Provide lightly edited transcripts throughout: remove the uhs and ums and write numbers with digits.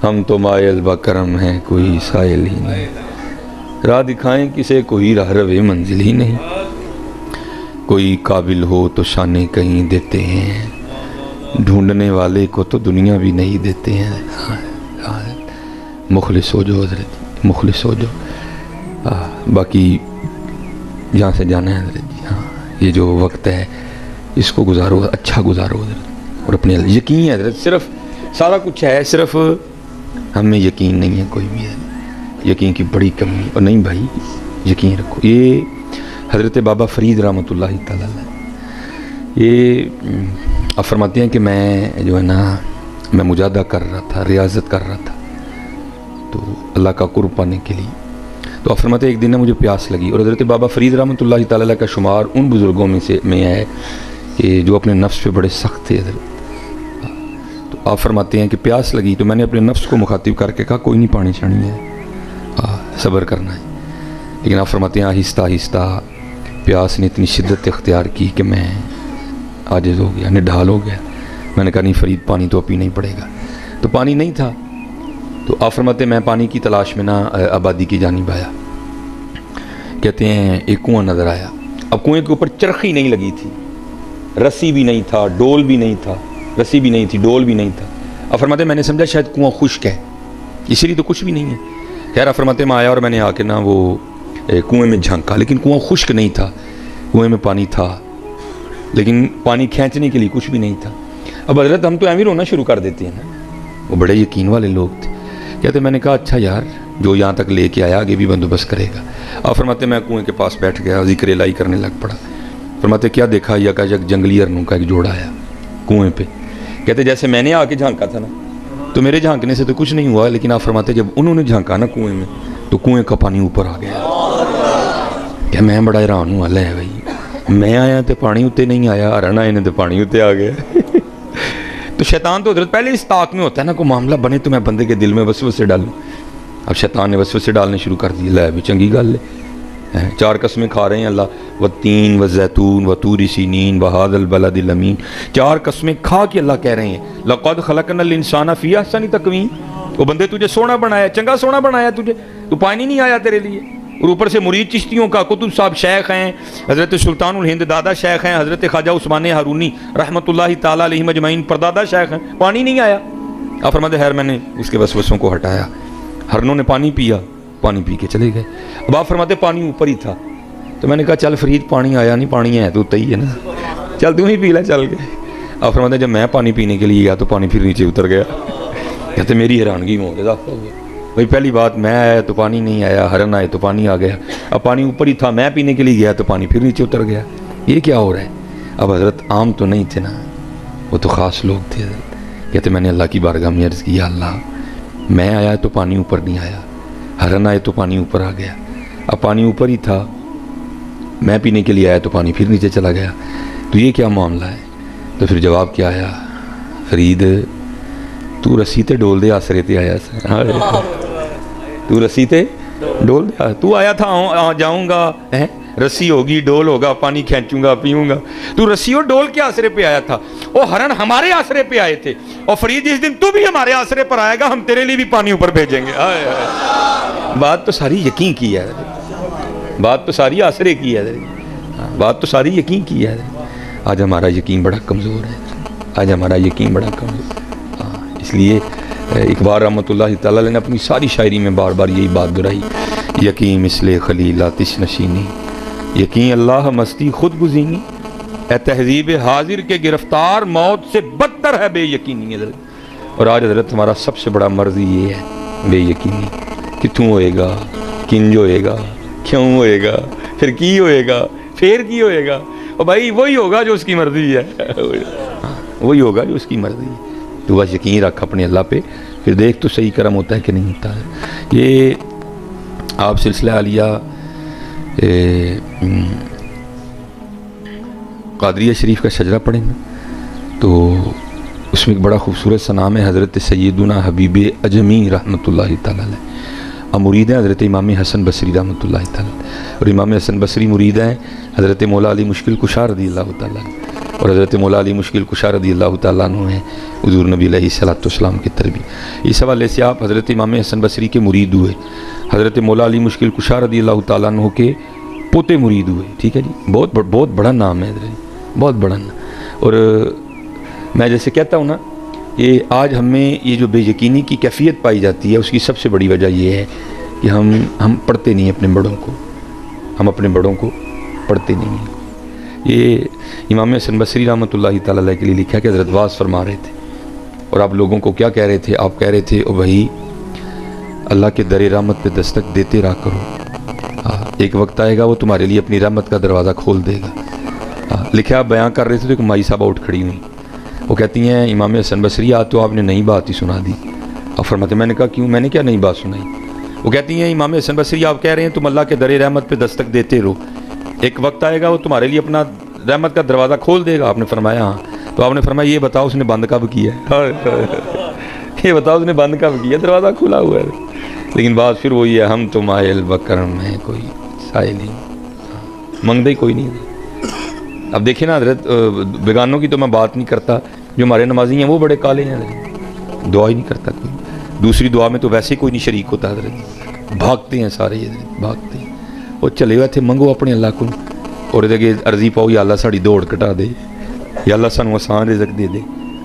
ہم تو مائل بکرم ہیں کوئی سائل ہی نہیں، راہ دکھائیں کسے کوئی راہ روے منزل ہی نہیں، کوئی قابل ہو تو شانے کہیں دیتے ہیں، ڈھونڈنے والے کو تو دنیا بھی نہیں دیتے ہیں۔ مخلص ہو جو حضرت، مخلص ہو جو۔ باقی جہاں سے جانا ہے حضرت جی، ہاں یہ جو وقت ہے اس کو گزارو، اچھا گزارو حضرت، اور اپنے یقین ہے حضرت، صرف سارا کچھ ہے، صرف ہمیں یقین نہیں ہے کوئی بھی ہے، یقین کی بڑی کمی، اور نہیں بھائی یقین رکھو۔ یہ حضرت بابا فرید رحمۃ اللہ تعالیٰ یہ آپ فرماتے ہیں کہ میں جو ہے نا میں مجاہدہ کر رہا تھا، ریاضت کر رہا تھا تو اللہ کا قرب پانے کے لیے، تو آپ فرماتے ہیں ایک دن نا مجھے پیاس لگی، اور حضرت بابا فرید رحمۃ اللہ تعالیٰ کا شمار ان بزرگوں میں ہے کہ جو اپنے نفس پہ بڑے سخت تھے حضرت۔ تو آپ فرماتے ہیں کہ پیاس لگی تو میں نے اپنے نفس کو مخاطب کر کے کہا کوئی نہیں، پانی چڑھنی ہے، صبر کرنا ہے، لیکن آپ فرماتے ہیں آہستہ آہستہ پیاس نے اتنی شدت اختیار کی کہ میں عاجز ہو گیا، نڈھال ہو گیا۔ میں نے کہا نہیں فرید پانی تو پینا ہی پڑے گا، تو پانی نہیں تھا، تو آپ فرماتے ہیں میں پانی کی تلاش میں نا آبادی کی جانب آیا، کہتے ہیں ایک کنواں نظر آیا، اب کنویں کے اوپر چرخی نہیں لگی تھی، رسی بھی نہیں تھا، ڈول بھی نہیں تھا، رسی بھی نہیں تھی، ڈول بھی نہیں تھا۔ آپ فرماتے ہیں میں نے سمجھا شاید کنواں خشک ہے، اسی لیے تو کچھ بھی نہیں ہے۔ خیر آپ فرماتے ہیں میں آیا اور میں نے آ کے نا وہ کنویں میں جھانکا، لیکن کنواں خشک نہیں تھا، کنویں میں پانی تھا لیکن پانی کھینچنے کے لیے کچھ بھی نہیں تھا۔ اب حضرت ہم تو ایویں رونا شروع کر دیتے ہیں نا، وہ بڑے یقین والے لوگ تھے، کہتے میں نے کہا اچھا یار جو یہاں تک لے کے آیا آگے بھی بندوبست کرے گا۔ آپ فرماتے میں کنویں کے پاس بیٹھ گیا، ذکر الہی کرنے لگ پڑا۔ فرماتے کیا دیکھا، یک جنگلی ارنوں کا ایک جوڑا آیا کنویں پہ، کہتے جیسے میں نے آ کے جھانکا تھا نا تو میرے جھانکنے سے تو کچھ نہیں ہوا، لیکن آپ فرماتے جب انہوں نے جھانکا نا کنویں میں تو کنویں کا پانی اوپر آ گیا۔ کہ میں بڑا حیران ہوں، اللہ ہے بھائی میں آیا تو پانی اتنے نہیں آیا، ارن آئے نے تو پانی اتنے آ گیا۔ تو شیطان تو حضرت پہلے اس طاق میں ہوتا ہے نا، کوئی معاملہ بنے تو میں بندے کے دل میں وسوسے ڈالوں۔ اب شیطان نے وسوسے ڈالنے شروع کر دی، لے بھی چنگی گل ہے، 4 قسمیں کھا رہے ہیں اللہ، والتین والزیتون وطور سینین وہذا البلد الامین، 4 قسمیں کھا کے اللہ کہہ رہے ہیں لقد خلقنا الانسان فی احسن تقویم، وہ بندے تجھے سونا بنایا، چنگا سونا بنایا تجھے، تو پانی نہیں آیا تیرے لیے، اور اوپر سے مرید چشتیوں کا کتب صاحب شیخ ہیں، حضرت سلطان الہند دادا شیخ ہیں، حضرت خواجہ عثمان ہارونی رحمۃ اللہ تعالیٰ علیہ مجمعین پردادا شیخ ہیں، پانی نہیں آیا۔ آپ فرماتے خیر میں نے اس کے وسوسوں کو ہٹایا، ہرنوں نے پانی پیا، پانی پی کے چلے گئے۔ اب آپ فرماتے پانی اوپر ہی تھا، تو میں نے کہا چل فرید پانی آیا نہیں، پانی ہے تو ہی ہے نا، چل تم ہی پی لے، چل گئے۔ آپ فرماتے جب میں پانی پینے کے لیے گیا تو پانی پھر نیچے اتر گیا۔ کہتے میری حیرانگی میں ہو گیا بھائی، پہلی بات میں آیا تو پانی نہیں آیا، ہرن آئے تو پانی آ گیا، اب پانی اوپر ہی تھا، میں پینے کے لیے گیا تو پانی پھر نیچے اتر گیا، یہ کیا ہو رہا ہے؟ اب حضرت عام تو نہیں تھے نا، وہ تو خاص لوگ تھے حضرت۔ کہتے میں نے اللہ کی بارگاہ میں عرض کیا اللہ میں آیا تو پانی اوپر نہیں آیا، ہرن آئے تو پانی اوپر آ گیا، اب پانی اوپر ہی تھا، میں پینے کے لیے آیا تو پانی پھر نیچے چلا گیا، تو یہ کیا معاملہ ہے؟ تو پھر جواب کیا آیا، فرید تو رسی تے ڈول دے آسرے تے آیا سر، تو رسی تے ڈول دے، تو آیا تھا جاؤں گا، رسی ہوگی ڈول ہوگا، پانی کھینچوں گا پیوں گا، تو رسی اور ڈول کے آسرے پہ آیا تھا، اور ہرن ہمارے آسرے پہ آئے تھے، اور فرید اس دن تو بھی ہمارے آسرے پر آئے گا، ہم تیرے لیے بھی پانی اوپر بھیجیں گے۔ بات تو ساری یقین کی ہے، بات تو ساری آسرے کی ہے، بات تو ساری یقین کی ہے۔ آج ہمارا یقین بڑا کمزور ہے، آج ہمارا یقین بڑا کمزور ہے، اس لیے اقبال رحمۃ اللہ تعالیٰ نے اپنی ساری شاعری میں بار بار یہی بات دہرائی، یقین مثل خلیل آتش نشینی، یقین اللہ مستی خود گزینی، اے تہذیب حاضر کے گرفتار موت سے بدتر ہے بے یقینی۔ اور آج حضرت ہمارا سب سے بڑا مرض یہ ہے، بے یقینی، کتوں ہوئے گا، کنج ہوئے گا، کیوں ہوئے گا، پھر کی ہوئے گا، پھر کی ہوئے گا، اور بھائی وہی ہوگا جو اس کی مرضی ہے، وہی ہوگا جو اس کی مرضی ہے۔ تو بس یقین رکھ اپنے اللہ پہ، پھر دیکھ تو صحیح کرم ہوتا ہے کہ نہیں ہوتا ہے۔ یہ آپ سلسلہ عالیہ قادریہ شریف کا شجرہ پڑھیں گے تو اس میں ایک بڑا خوبصورت سا نام ہے حضرت سیدنا حبیب اجمی رحمۃ اللہ تعالیٰ علیہ، مرید ہیں حضرت امام حسن بصری رحمۃ اللہ تعالیٰ، اور امام حسن بصری مرید ہیں حضرت مولا علی مشکل کشا رضی اللہ تعالیٰ، اور حضرت مولا علی مشکل کشا رضی اللہ تعالیٰ عنہ ہیں حضور نبی علیہ الصلوۃ والسلام کی تربیت. اس حوالے سے آپ حضرت امام حسن بصری کے مرید ہوئے, حضرت مولا علی مشکل کشا رضی اللہ تعالیٰ عنہ کے پوتے مرید ہوئے. ٹھیک ہے جی, بہت بڑا نام ہے حضرت, بہت بڑا نام. اور میں جیسے کہتا ہوں نا, یہ آج ہمیں یہ جو بے یقینی کی کیفیت پائی جاتی ہے, اس کی سب سے بڑی وجہ یہ ہے کہ ہم پڑھتے نہیں اپنے بڑوں کو, ہم اپنے بڑوں کو پڑھتے نہیں ہیں. یہ امام حسن بصری رحمۃ اللہ تعالیٰ علیہ کے لیے لکھا کہ حضرت واز فرما رہے تھے, اور آپ لوگوں کو کیا کہہ رہے تھے؟ آپ کہہ رہے تھے او بھائی اللہ کے در رحمت پہ دستک دیتے رہا کرو, ایک وقت آئے گا وہ تمہارے لیے اپنی رحمت کا دروازہ کھول دے گا. لکھا آپ بیان کر رہے تھے تو ایک مائی صاحبہ اٹھ کھڑی ہوئی, وہ کہتی ہیں امام حسن بصری آج تو آپ نے نئی بات ہی سنا دی. اب فرماتے میں نے کہا کیوں, میں نے کیا نئی بات سنائی؟ وہ کہتی ہیں امام حسن بصری آپ کہہ رہے ہیں تم اللہ کے در رحمت پہ دستک دیتے رہو, ایک وقت آئے گا وہ تمہارے لیے اپنا رحمت کا دروازہ کھول دے گا. آپ نے فرمایا ہاں. تو آپ نے فرمایا یہ بتاؤ اس نے بند کب کیا ہے؟ یہ بتاؤ اس نے بند کب کیا؟ دروازہ کھلا ہوا ہے. لیکن بات پھر وہی ہے, ہم تو مائل بکرم ہیں, کوئی سائل ہی منگدہ ہی کوئی نہیں. اب دیکھیں نا حضرت, بیگانوں کی تو میں بات نہیں کرتا, جو ہمارے نمازی ہیں وہ بڑے کالے ہیں حضرت, دعا ہی نہیں کرتا کوئی. دوسری دعا میں تو ویسے ہی کوئی نہیں شریک ہوتا حضرت, بھاگتے ہیں سارے حضرت, بھاگتے ہیں. وہ چلے ہوئے تھے منگو اپنے اللہ کو, اور عرضی پاؤ یا اللہ ساڑی دوڑ کٹا دے, یا اللہ سانو آسان رزق دے دے.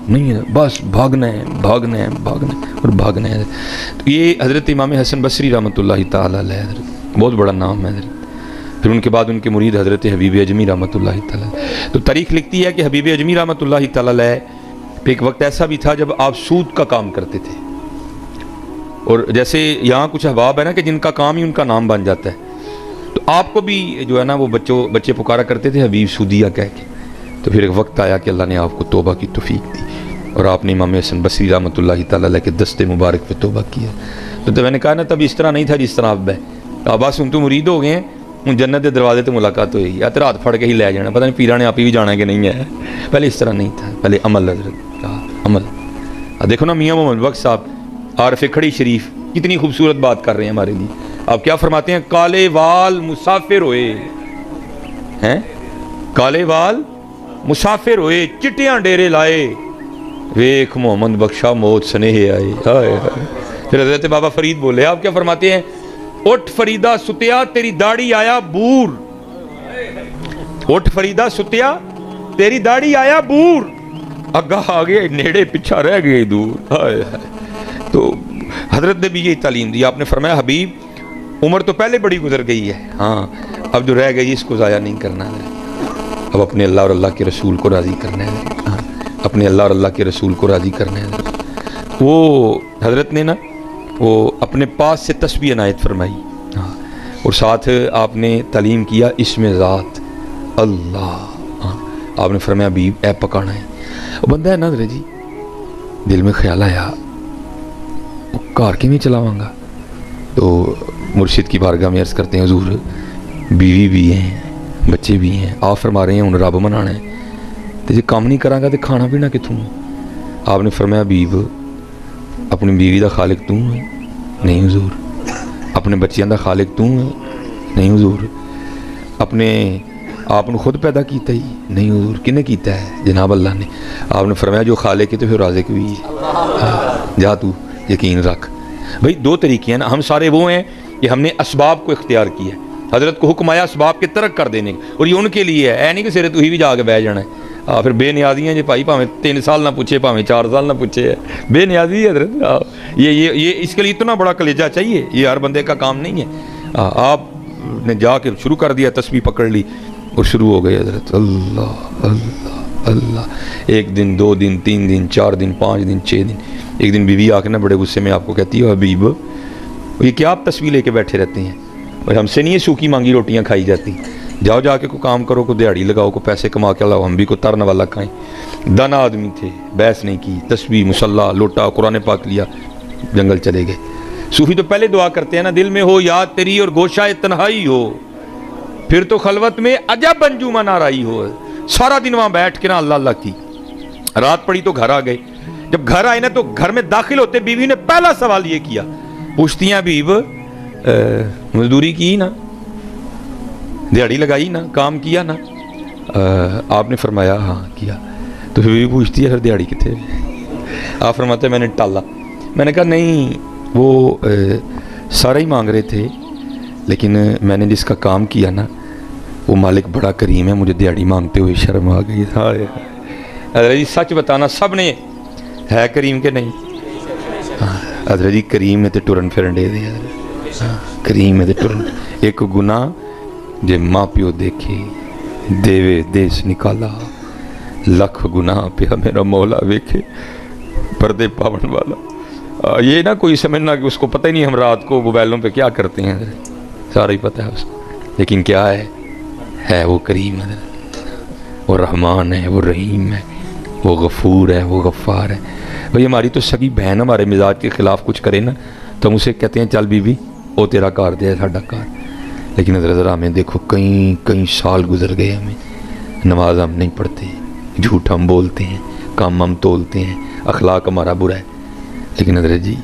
نہیں ہے, بس بھاگنا ہے بھاگنا ہے بھاگنا ہے اور بھاگنا ہے. تو یہ حضرت امام حسن بصری رحمۃ اللہ تعالیٰ علیہ حضرت, بہت بڑا نام ہے حضرت. پھر ان کے بعد ان کے مرید حضرت حبیب اجمی رحمۃ اللہ تعالیٰ. تو تاریخ لکھتی ہے کہ حبیب اجمی رحمۃ اللہ تعالیٰ علیہ پہ ایک وقت ایسا بھی تھا جب آپ سود کا کام کرتے تھے, اور جیسے یہاں کچھ احباب ہے نا کہ جن کا کام ہی ان کا نام بن جاتا ہے, تو آپ کو بھی جو ہے نا وہ بچے پکارا کرتے تھے حبیب سودیہ کہہ کے. تو پھر ایک وقت آیا کہ اللہ نے آپ کو توبہ کی توفیق دی, اور آپ نے امام حسن بصری رحمۃ اللہ تعالیٰ علیہ کے دست مبارک پہ توبہ کیا. تو میں نے کہا نا تب اس طرح نہیں تھا جس طرح اب ہے. بس ہم تو مرید ہو گئے ہیں, ہوں جنت کے دروازے تو ملاقات ہوئی, یا تو رات پھڑ کے ہی لے جانا, پتہ نہیں پیرا نے آپ ہی بھی جانا ہے کہ نہیں ہے. پہلے اس طرح نہیں تھا, پہلے عمل حضرت, عمل. دیکھو نا میاں محمد بخش صاحب عارف کھڑی شریف کتنی خوبصورت بات کر رہے ہیں ہمارے لیے. آپ کیا فرماتے ہیں؟ کالے وال مسافر ہوئے ہیں, کالے وال مسافر ہوئے, چٹیاں ڈیرے لائے, ویکھ محمد بخشا موت سنیہ آئے. پھر حضرت بابا فرید بولے, آپ کیا فرماتے ہیں؟ اٹھ فریدہ ستیا تیری داڑھی آیا بور, اٹھ فریدہ ستیا تیری داڑھی آیا بور, اگاہ آگے نیڑے پیچھا رہ گئے دور. تو حضرت نے بھی یہی تعلیم دی. آپ نے فرمایا حبیب عمر تو پہلے بڑی گزر گئی ہے, ہاں اب جو رہ گئی اس کو ضائع نہیں کرنا ہے, اب اپنے اللہ اور اللہ کے رسول کو راضی کرنا ہے, اپنے اللہ اور اللہ کے رسول کو راضی کرنا ہے. وہ حضرت نے نا وہ اپنے پاس سے تسبیح عنایت فرمائی, اور ساتھ آپ نے تعلیم کیا اسم ذات اللہ. آپ نے فرمایا حبیب اے پکانا ہے. وہ بندہ ہے نا حضرت جی, دل میں خیال آیا کار کی میں چلاواں گا, تو مرشد کی بارگاہ میں عرض کرتے ہیں حضور بیوی بھی ہیں بچے بھی ہیں, آپ فرما رہے ہیں انہیں رب منانا ہے, تو جی کام نہیں کراں گا تو کھانا پینا کتوں؟ آپ نے فرمایا حبیب اپنی بیوی دا خالق تو ہے؟ نہیں حضور. اپنے بچیاں دا خالق تو ہے؟ نہیں حضور. اپنے آپ نے خود پیدا کیتا ہی؟ نہیں حضور. کنے کیتا ہے؟ جناب اللہ نے. آپ نے فرمایا جو خالق ہے تو پھر رازق بھی ہے, جا تو یقین رکھ. بھئی دو طریقے ہیں نا, ہم سارے وہ ہیں کہ ہم نے اسباب کو اختیار کیا ہے, حضرت کو حکم آیا اسباب کے ترک کر دینے کا, اور یہ ان کے لیے ہے, نہیں کہ سرے تو ہی بھی جا کے بیٹھ جانا ہے. پھر بے نیازی ہیں جی بھائی, پاویں 3 سال نہ پوچھے پاویں 4 سال نہ پوچھے, بے نیازی ہے حضرت. یہ اس کے لیے اتنا بڑا کلیجہ چاہیے, یہ ہر بندے کا کام نہیں ہے. آپ نے جا کے شروع کر دیا, تسبیح پکڑ لی اور شروع ہو گئے حضرت اللہ اللہ اللہ. 1 دن 2 دن 3 دن 4 دن 5 دن 6 دن. ایک دن بیوی آ کے نا بڑے غصے میں آپ کو کہتی ہے حبیب یہ کیا آپ تسبیح لے کے بیٹھے رہتے ہیں, اور ہم سے نہیں ہے سوکھی مانگی روٹیاں کھائی جاتی, جاؤ جا کے کوئی کام کرو, کوئی دیہڑی لگاؤ, کوئی پیسے کما کے لاؤ, ہم بھی کوئی ترن والا کھائیں. دانا آدمی تھے, بحث نہیں کی, تسبیح مصلی لوٹا قرآن پاک لیا, جنگل چلے گئے. صوفی تو پہلے دعا کرتے ہیں نا, دل میں ہو یاد تیری اور گوشہ تنہائی ہو, پھر تو خلوت میں عجب انجمن آرائی ہو. سارا دن وہاں بیٹھ کے نا اللہ اللہ کی, رات پڑی تو گھر آ گئے. جب گھر آئے نا تو گھر میں داخل ہوتے بیوی نے پہلا سوال یہ کیا, پوچھتی ہیں حبیب مزدوری کی نا, دیہڑی لگائی نا, کام کیا نا, آپ نے فرمایا ہاں کیا. تو پھر بھی پوچھتی ہے پھر دیہڑی کتنے. آپ فرماتے ہیں میں نے ٹالا. میں نے کہا نہیں وہ سارا ہی مانگ رہے تھے لیکن میں نے جس کا کام کیا نا وہ مالک بڑا کریم ہے, مجھے دیہڑی مانگتے ہوئے شرم آ گئی. حضرت جی سچ بتانا سب نے ہے کریم کہ نہیں؟ حضرت جی کریم ہے تو ٹرن پھرن دے دے. کریم ہے تو ٹرن. ایک گناہ جے ماں پیو دیکھے دیوے دیس نکالا, لکھ گناہ پہ میرا مولا ویکھے پردے پاون والا. یہ نہ کوئی سمجھنا کہ اس کو پتہ ہی نہیں ہم رات کو موبائلوں پہ کیا کرتے ہیں, سارا ہی پتہ ہے اس کو. لیکن کیا ہے وہ کریم ہے, وہ رحمان ہے, وہ رحیم ہے, وہ غفور ہے, وہ غفار ہے. بھئی ہماری تو سگی بہن ہمارے مزاج کے خلاف کچھ کرے نا تو ہم اسے کہتے ہیں چل بی بی وہ تیرا کار دے ساڈا کار. لیکن حضرت ذرا ہمیں دیکھو کئی سال گزر گئے, ہمیں نماز ہم نہیں پڑھتے, جھوٹ ہم بولتے ہیں, کام ہم تولتے ہیں, اخلاق ہمارا برا ہے. لیکن حضرت جی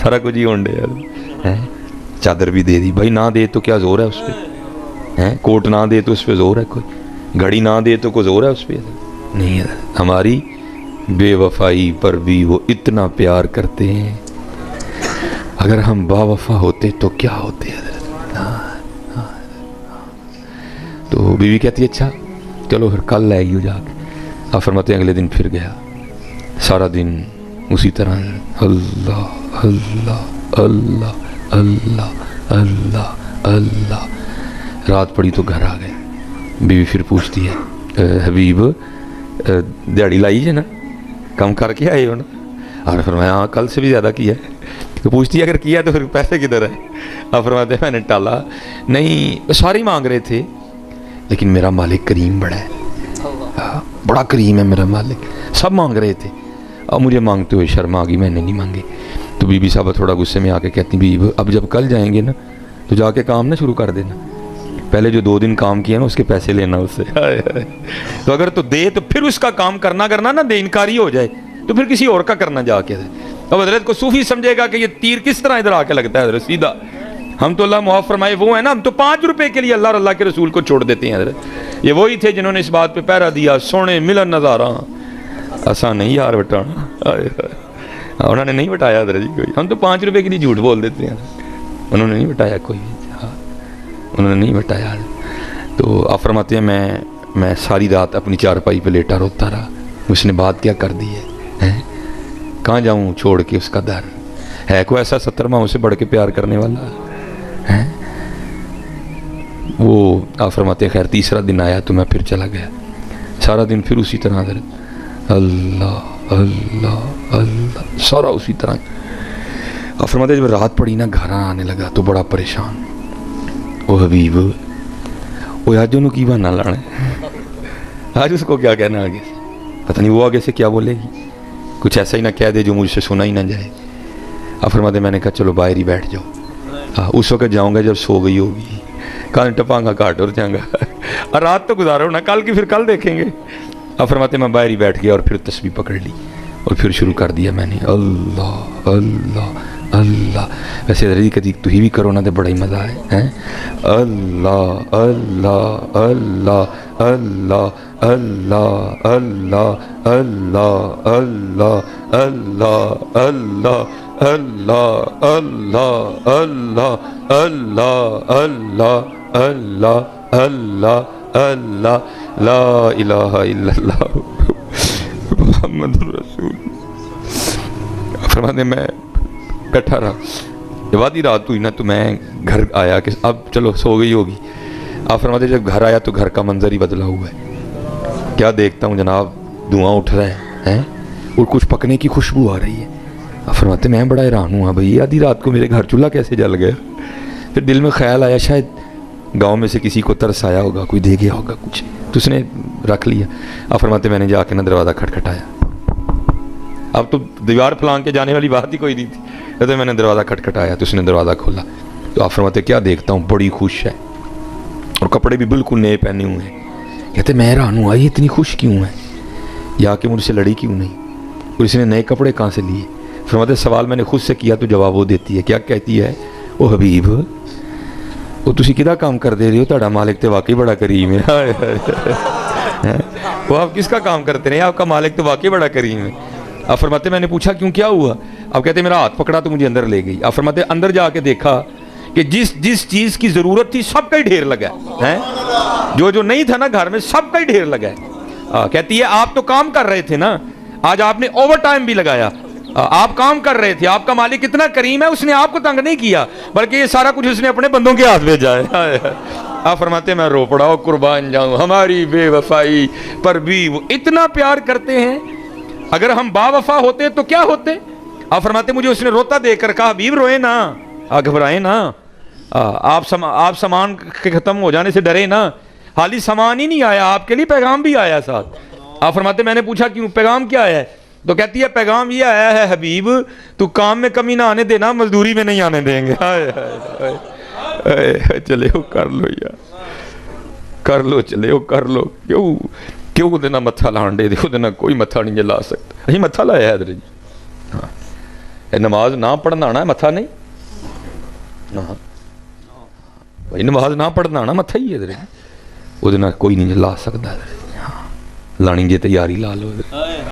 سارا کچھ ہی ہونڈے ہے. چادر بھی دے دی بھائی, نہ دے تو کیا زور ہے اس پہ, کوٹ نہ دے تو اس پہ زور ہے کوئی, گھڑی نہ دے تو کوئی زور ہے اس پہ نہیں. ہماری بے وفائی پر بھی وہ اتنا پیار کرتے ہیں, اگر ہم با وفا ہوتے تو کیا ہوتے حضرت. تو بیوی کہتی ہے اچھا چلو پھر کل لائے گی جا کے. آپ فرماتے ہیں اگلے دن پھر گیا, سارا دن اسی طرح اللہ اللہ اللہ اللہ اللہ اللہ. رات پڑی تو گھر آ گئے. بیوی پھر پوچھتی ہے حبیب دیہڑی لائی ہے نا, کم کر کے آئے ہو نا؟ اور فرمایا ہاں کل سے بھی زیادہ کیا ہے. تو پوچھتی ہے اگر کیا تو پھر پیسے کدھر ہے؟ آپ فرماتے ہیں میں نے ٹالا نہیں, سارے ہی مانگ رہے تھے لیکن میرا مالک کریم بڑا ہے, بڑا کریم ہے میرا مالک. سب مانگ رہے تھے اب مجھے مانگتے ہوئے شرم آ گئی, میں نے نہیں مانگے. تو بی بی صاحبہ تھوڑا غصے میں آ کے کہتی بیوی اب جب کل جائیں گے نا تو جا کے کام نہ شروع کر دینا, پہلے جو 2 دن کام کیا نا اس کے پیسے لینا اس سے. تو اگر تو دے تو پھر اس کا کام کرنا نا دے انکاری ہو جائے تو پھر کسی اور کا کرنا جا کے. اب حضرت کو صوفی سمجھے گا کہ یہ تیر کس طرح ادھر آ کے لگتا ہے حضرت سیدھا. ہم تو اللہ معاف فرمائے وہ ہیں نا, ہم تو 5 روپے کے لیے اللہ اور اللہ کے رسول کو چھوڑ دیتے ہیں حضرت. یہ وہی تھے جنہوں نے اس بات پہ پہرا دیا سونے ملن نظارہ آسان نہیں یار بٹانا. انہوں نے نہیں بٹایا حضرت جی کوئی, ہم تو 5 روپے کے لیے جھوٹ بول دیتے ہیں, انہوں نے نہیں بٹایا کوئی, انہوں نے نہیں بٹایا. تو آپ فرماتے ہیں میں ساری رات اپنی چارپائی پہ لیٹا روتا رہا. اس نے بات کیا کر دی ہے, کہاں جاؤں چھوڑ کے اس کا در. ہے کوئی ایسا 70 ماہ سے بڑھ کے پیار کرنے والا ہے؟ وہ آپ فرماتے ہیں خیر تیسرا دن آیا تو میں پھر چلا گیا. سارا دن پھر اسی طرح حضرت اللہ اللہ اللہ سارا اسی طرح. آپ فرماتے ہیں جب رات پڑی نا گھر آنے لگا تو بڑا پریشان. وہ حبیب وہ آج انہوں کی بہانا لانا ہے, آج اس کو کیا کہنا آگے سے, پتہ نہیں وہ آگے سے کیا بولے گی, کچھ ایسا ہی نہ کہہ دے جو مجھ سے سنا ہی نہ جائے. آپ فرماتے میں نے کہا چلو باہر ہی بیٹھ جاؤ, اس وقت جاؤں گا جب سو گئی ہوگی, کان ٹپاؤں گا کاٹ اور جاؤں گا, اور رات تو گزارا ہونا کل کی پھر کل دیکھیں گے. آپ فرماتے میں باہر ہی بیٹھ گیا اور پھر تسبیح پکڑ لی اور پھر شروع کر دیا میں نے اللہ اللہ اللہ. ویسے ذرا کدی تو ہی بھی کرو نا تو بڑا ہی مزہ ہے. اللہ اللہ اللہ اللہ اللہ اللہ اللہ اللہ اللہ اللہ اللہ اللہ اللہ اللہ اللہ اللہ اللہ اللہ لا الہ الا اللہ محمد رسول. فرماتے میں بیٹھا رہا, جب آدھی رات ہوئی نا تو میں گھر آیا کہ اب چلو سو گئی ہوگی. آپ فرماتے جب گھر آیا تو گھر کا منظر ہی بدلا ہوا ہے. کیا دیکھتا ہوں جناب, دھواں اٹھ رہا ہے اور کچھ پکنے کی خوشبو آ رہی ہے. آپ فرماتے میں بڑا حیران ہوا بھائی آدھی رات کو میرے گھر چولہا کیسے جل گیا. پھر دل میں خیال آیا شاید گاؤں میں سے کسی کو ترس آیا ہوگا, کوئی دے گیا ہوگا کچھ, تو اس نے رکھ لیا. آپ فرماتے میں نے جا کے نا دروازہ کھٹکھٹایا. اب تو دیوار پھلانگ کے جانے والی بات ہی کوئی نہیں تھی. کہتے میں نے دروازہ کھٹکھٹایا تو اس نے دروازہ کھولا. تو آپ فرماتے کیا دیکھتا ہوں, بڑی خوش ہے اور کپڑے بھی بالکل نئے پہنے ہوئے ہیں. کہتے میں حیران ہوں یہ اتنی خوش کیوں ہے, یا کہ مجھ سے لڑی کیوں نہیں, اور اس نے نئے کپڑے کہاں سے لیے. فرماتے سوال میں نے خود سے کیا تو جواب وہ دیتی ہے. کیا کہتی ہے, او حبیب وہ تسی کدا کام کرتے رہے ہو؟ تہاڈا مالک تے واقعی بڑا کریم ہے. وہ آپ کس کا کام کرتے رہے؟ آپ کا مالک تو واقعی بڑا کریم ہے. آپ فرماتے میں نے پوچھا کیوں کیا ہوا؟ آپ کہتے میرا ہاتھ پکڑا تو مجھے اندر لے گئی. آپ فرماتے اندر جا کے دیکھا کہ جس چیز کی ضرورت تھی سب کا ہی ڈھیر لگا ہے. جو نہیں تھا نا گھر میں سب کا ہی ڈھیر لگا ہے. کہتی ہے آپ تو کام کر رہے تھے نا, آج آپ نے اوور ٹائم بھی لگایا. آپ کام کر رہے تھے, آپ کا مالک اتنا کریم ہے, اس نے آپ کو تنگ نہیں کیا بلکہ یہ سارا کچھ اس نے اپنے بندوں کے ہاتھ بھیجا ہے. آپ فرماتے میں رو پڑا ہوں, قربان جاؤں ہماری بے وفائی پر بھی وہ اتنا پیار کرتے ہیں. اگر ہم با وفا ہوتے تو کیا ہوتے؟ آپ فرماتے مجھے اس نے روتا دیکھ کر کہا حبیب روئے نا, گھبرائے نا, آپ سامان کے ختم ہو جانے سے ڈرے نا. حالی سامان ہی نہیں آیا, آپ کے لیے پیغام بھی آیا ساتھ. آپ فرماتے میں نے پوچھا کیوں, پیغام کیا ہے؟ تو کہتی ہے پیغام یہ آیا ہے حبیب تو کام میں کمی نہ آنے دینا, مزدوری میں نہیں آنے دیں گے. چلے ہو کر لو یار, کر لو, چلے ہو کر لو. کیوں دینا متھا لان دے دیو دینا, کوئی متھا نہیں لا سکتا. اہی متھا لایا ہے حضرت جی. ہاں نماز نہ پڑھنا آنا ہے, متھا نہیں. ہاں بھائی نماز نہ پڑھنا آنا متھا ہی ہے حضرت جی. وہ دینا کوئی نہیں لا سکتا. ہاں لانی جی تیاری لا لو.